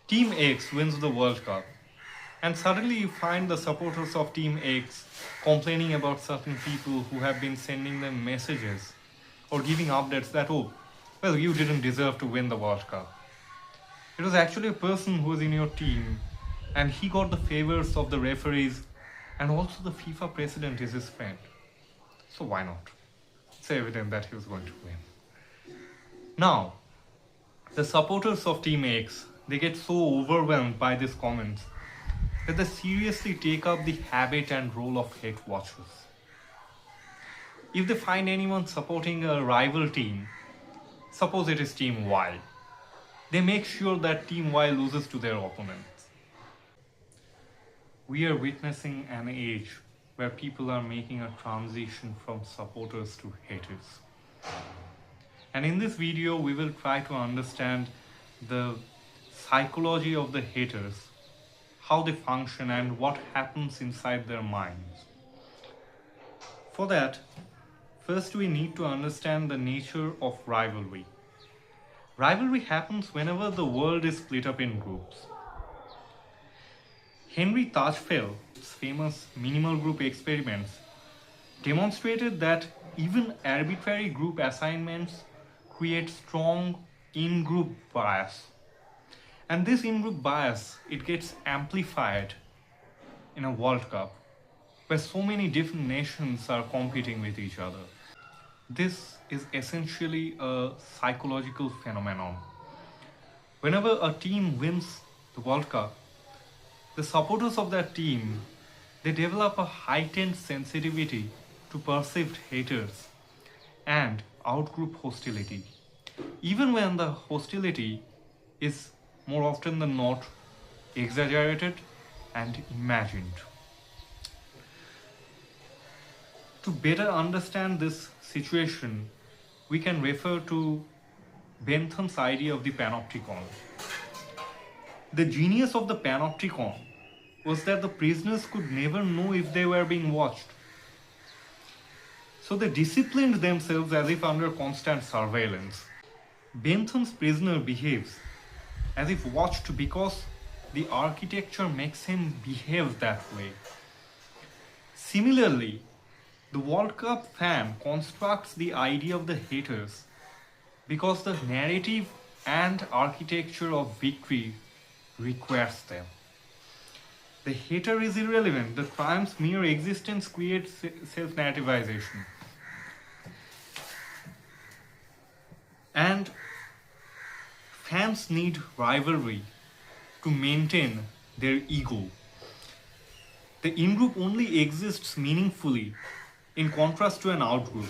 Team X wins the World Cup, and suddenly you find the supporters of Team X complaining about certain people who have been sending them messages or giving updates that, oh, well, you didn't deserve to win the World Cup. It was actually a person who was in your team, and he got the favors of the referees, and also the FIFA president is his friend. So why not? It's evident that he was going to win. Now, the supporters of Team X, they get so overwhelmed by these comments that they seriously take up the habit and role of hate watchers. If they find anyone supporting a rival team, suppose it is Team Y, they make sure that Team Y loses to their opponents. We are witnessing an age where people are making a transition from supporters to haters. And in this video, we will try to understand the psychology of the haters, how they function, and what happens inside their minds. For that, first we need to understand the nature of rivalry. Rivalry happens whenever the world is split up in groups. Henry Tajfeld's famous minimal group experiments demonstrated that even arbitrary group assignments create strong in-group bias. And this in-group bias, it gets amplified in a World Cup where so many different nations are competing with each other. This is essentially a psychological phenomenon. Whenever a team wins the World Cup, the supporters of that team, they develop a heightened sensitivity to perceived haters and out-group hostility, even when the hostility is more often than not exaggerated and imagined. To better understand this situation, we can refer to Bentham's idea of the panopticon. The genius of the panopticon was that the prisoners could never know if they were being watched. So they disciplined themselves as if under constant surveillance. Bentham's prisoner behaves as if watched because the architecture makes him behave that way. Similarly, the World Cup fan constructs the idea of the haters because the narrative and architecture of victory requires them. The hater is irrelevant. The triumph's mere existence creates self-narrativization. And fans need rivalry to maintain their ego. The in-group only exists meaningfully in contrast to an out-group.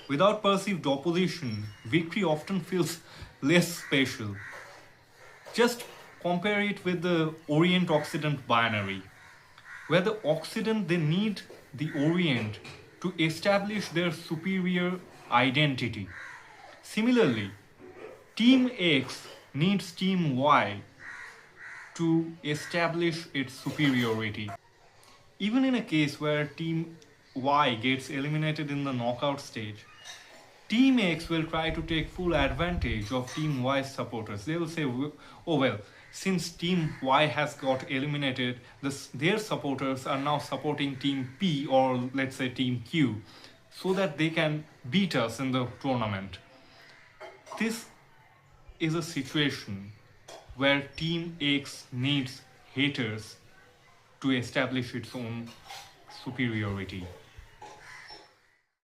Without perceived opposition, victory often feels less special. Just compare it with the Orient-Occident binary, where the Occident, they need the Orient to establish their superior identity. Similarly, Team X needs Team Y to establish its superiority. Even in a case where Team Y gets eliminated in the knockout stage, Team X will try to take full advantage of Team Y's supporters. They will say, oh well, since Team Y has got eliminated, their supporters are now supporting Team P, or let's say Team Q, so that they can beat us in the tournament. This is a situation where Team X needs haters to establish its own superiority.